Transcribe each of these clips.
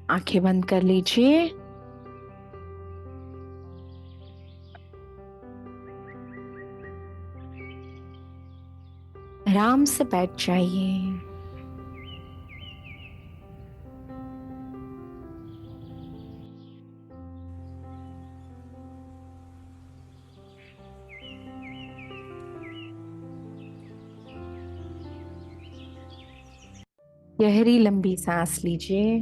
आंखें बंद कर लीजिए। आराम से बैठ जाइए। गहरी लंबी सांस लीजिए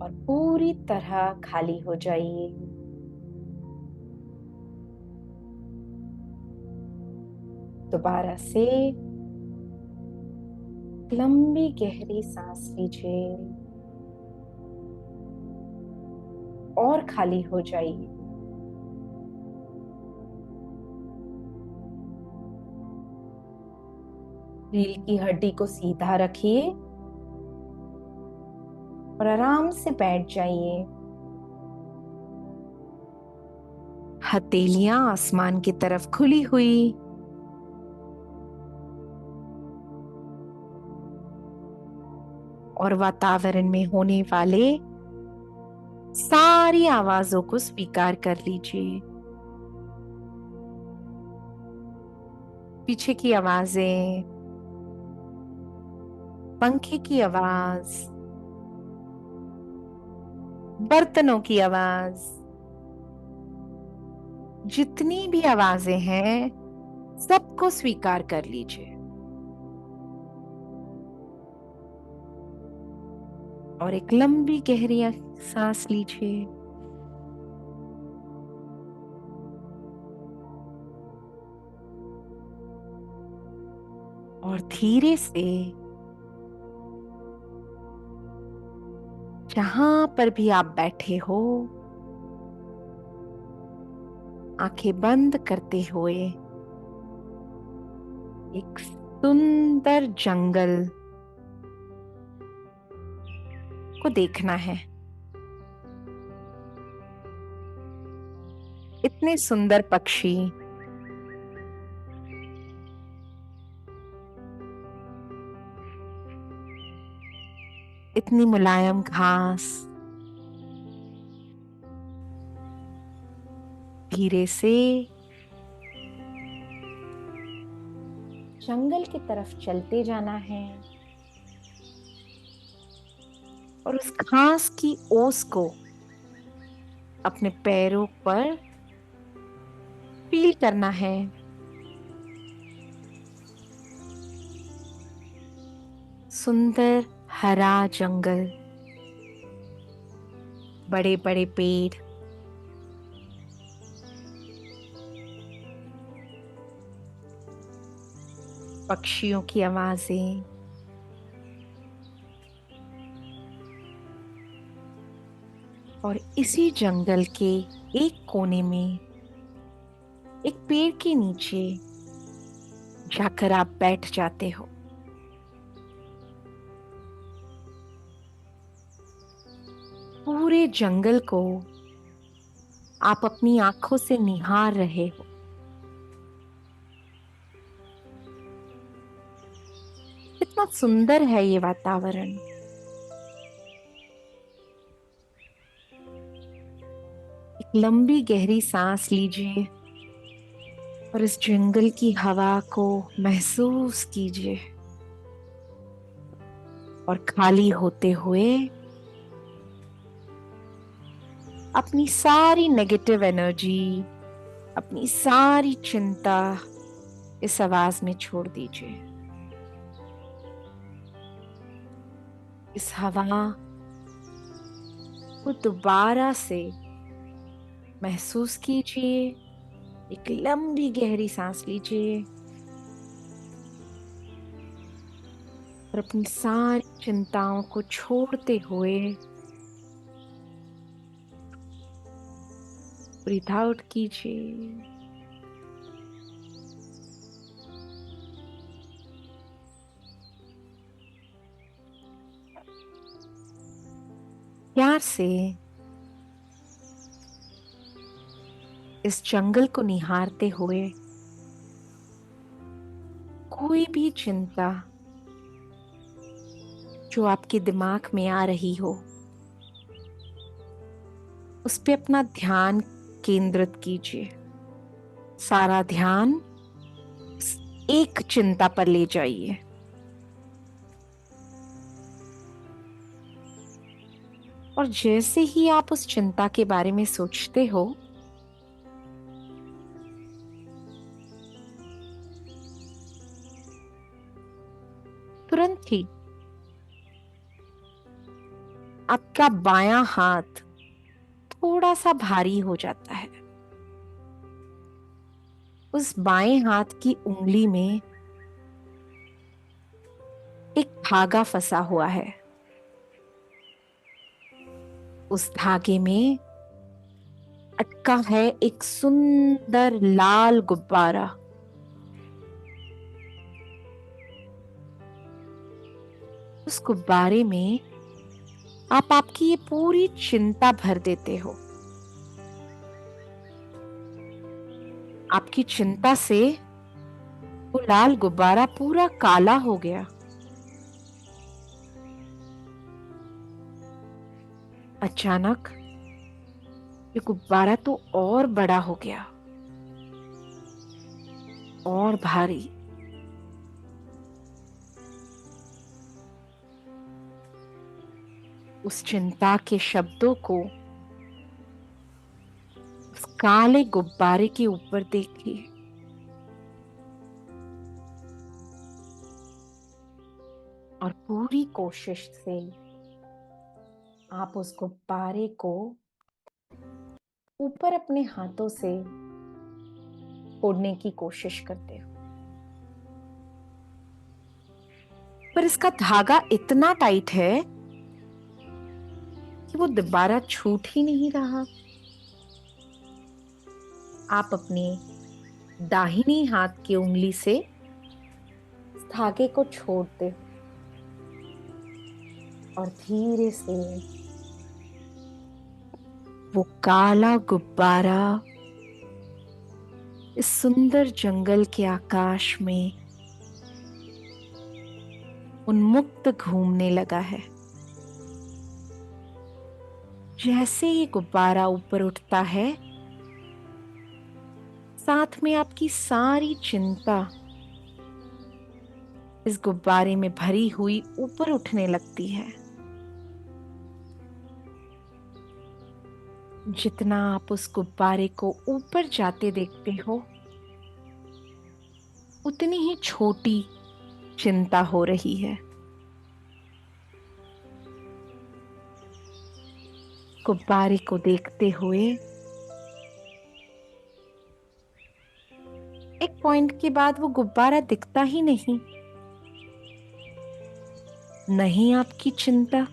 और पूरी तरह खाली हो जाइए। दोबारा से लंबी गहरी सांस लीजिए और खाली हो जाइए। रीढ़ की हड्डी को सीधा रखिए और आराम से बैठ जाइए। हथेलियां आसमान की तरफ खुली हुई। और वातावरण में होने वाले सारी आवाजों को स्वीकार कर लीजिए। पीछे की आवाजें, पंखे की आवाज, बर्तनों की आवाज, जितनी भी आवाजें हैं सबको स्वीकार कर लीजिए। और एक लंबी गहरी सांस लीजिए। और धीरे से जहां पर भी आप बैठे हो, आंखें बंद करते हुए एक सुंदर जंगल को देखना है। इतने सुंदर पक्षी, इतनी मुलायम घास। धीरे से जंगल की तरफ चलते जाना है और उस घास की ओस को अपने पैरों पर फील करना है। सुंदर हरा जंगल, बड़े बड़े पेड़, पक्षियों की आवाजें, और इसी जंगल के एक कोने में एक पेड़ के नीचे जाकर आप बैठ जाते हो। पूरे जंगल को आप अपनी आंखों से निहार रहे हो। कितना सुंदर है ये वातावरण। एक लंबी गहरी सांस लीजिए और इस जंगल की हवा को महसूस कीजिए। और खाली होते हुए अपनी सारी नेगेटिव एनर्जी, अपनी सारी चिंता इस आवाज में छोड़ दीजिए। इस हवा को दोबारा से महसूस कीजिए। एक लंबी गहरी सांस लीजिए और अपनी सारी चिंताओं को छोड़ते हुए ब्रीथ आउट कीजिए। प्यार से इस जंगल को निहारते हुए कोई भी चिंता जो आपके दिमाग में आ रही हो, उस पे अपना ध्यान केंद्रित कीजिए। सारा ध्यान उस एक चिंता पर ले जाइए। और जैसे ही आप उस चिंता के बारे में सोचते हो, तुरंत ही आपका बायां हाथ थोड़ा सा भारी हो जाता है। उस बाएं हाथ की उंगली में एक धागा फंसा हुआ है। उस धागे में अटका है एक सुंदर लाल गुब्बारा। उस गुब्बारे में आप आपकी ये पूरी चिंता भर देते हो। आपकी चिंता से वो लाल गुब्बारा पूरा काला हो गया। अचानक ये गुब्बारा तो और बड़ा हो गया, और भारी। उस चिंता के शब्दों को उस काले गुब्बारे के ऊपर देखिए। और पूरी कोशिश से आप उस गुब्बारे को ऊपर अपने हाथों से फोड़ने की कोशिश करते हो, पर इसका धागा इतना टाइट है कि वो दोबारा छूट ही नहीं रहा। आप अपने दाहिनी हाथ की उंगली से इस धागे को छोड़ते हो और धीरे से वो काला गुब्बारा इस सुंदर जंगल के आकाश में उन्मुक्त घूमने लगा है। जैसे ये गुब्बारा ऊपर उठता है, साथ में आपकी सारी चिंता इस गुब्बारे में भरी हुई ऊपर उठने लगती है। जितना आप उस गुब्बारे को ऊपर जाते देखते हो, उतनी ही छोटी चिंता हो रही है। गुब्बारे को देखते हुए एक पॉइंट के बाद वो गुब्बारा दिखता ही नहीं। नहीं आपकी चिंता,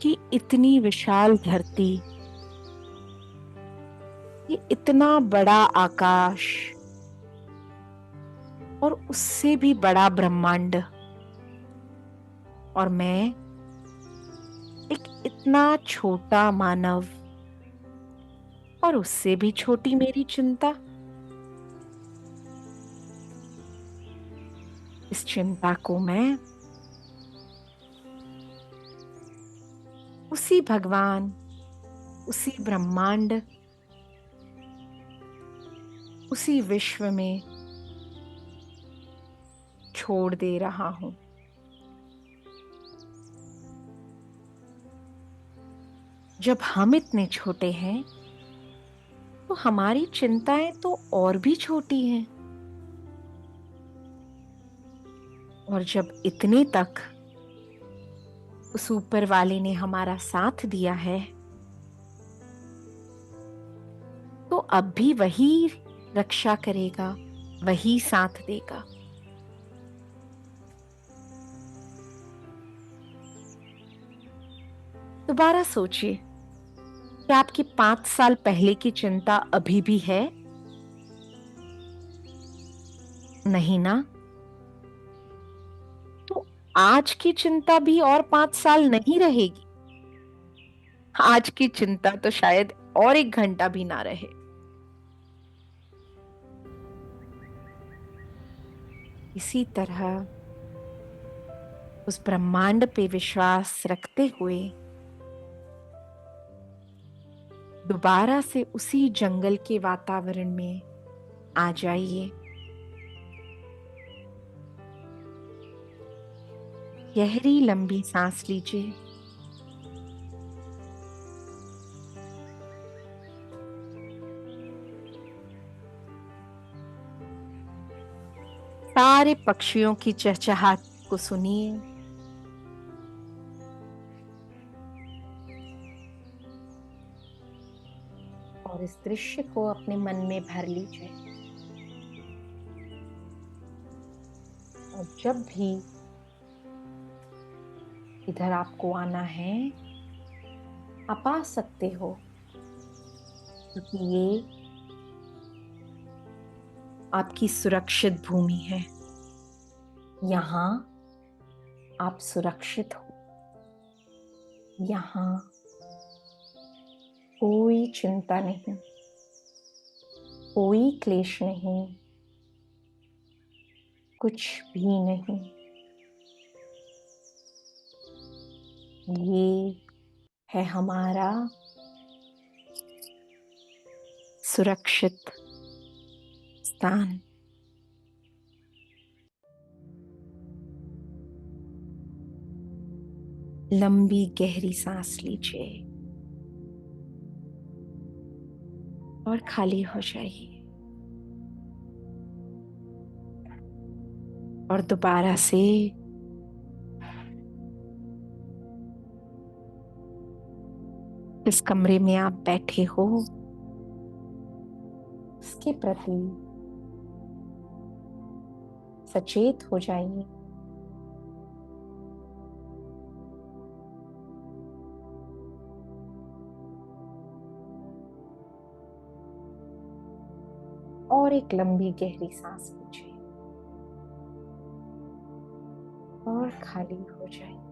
कि इतनी विशाल धरती, ये इतना बड़ा आकाश और उससे भी बड़ा ब्रह्मांड, और मैं एक इतना छोटा मानव, और उससे भी छोटी मेरी चिंता। इस चिंता को मैं उसी भगवान, उसी ब्रह्मांड, उसी विश्व में छोड़ दे रहा हूं। जब हम इतने छोटे हैं तो हमारी चिंताएं तो और भी छोटी हैं। और जब इतने तक उस ऊपर वाले ने हमारा साथ दिया है, तो अब भी वही रक्षा करेगा, वही साथ देगा। दोबारा सोचिए कि आपकी 5 साल पहले की चिंता अभी भी है? नहीं ना? तो आज की चिंता भी और 5 साल नहीं रहेगी। आज की चिंता तो शायद और 1 घंटा भी ना रहे। इसी तरह उस ब्रह्मांड पे विश्वास रखते हुए दोबारा से उसी जंगल के वातावरण में आ जाइए। गहरी लंबी सांस लीजिए सारे पक्षियों की चहचहाट को सुनिए। और इस दृश्य को अपने मन में भर लीजिए। और जब भी इधर आपको आना है आप आ सकते हो, क्योंकि ये आपकी सुरक्षित भूमि है। यहाँ आप सुरक्षित हो। यहाँ कोई चिंता नहीं, कोई क्लेश नहीं, कुछ भी नहीं। ये है हमारा सुरक्षित स्थान। लंबी गहरी सांस लीजिए और खाली हो जाइए। और दोबारा से जिस कमरे में आप बैठे हो उसके प्रति सचेत हो जाइए। और एक लंबी गहरी सांस लीजिए और खाली हो जाइए।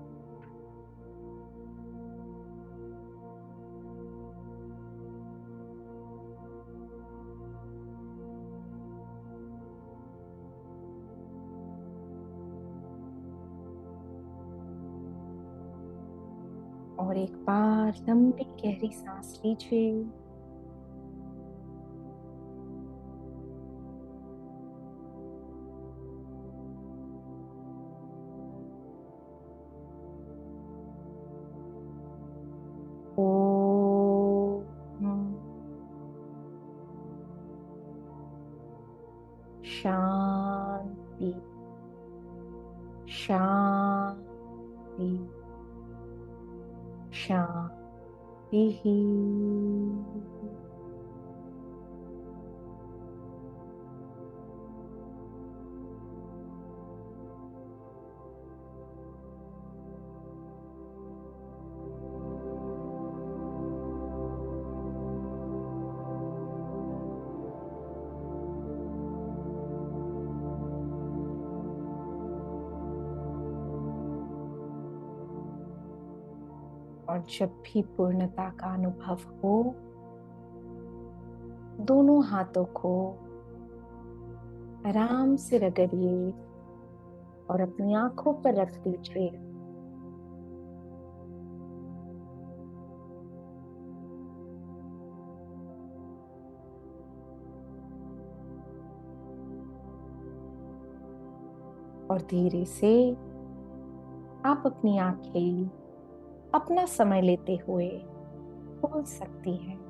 और एक बार लंबी गहरी सांस लीजिए ओम शांति शांति शांति। और जब भी पूर्णता का अनुभव हो दोनों हाथों को आराम से रगड़िए और अपनी आंखों पर रख दीजिए। और धीरे से आप अपनी आंखें अपना समय लेते हुए खोल सकती हैं।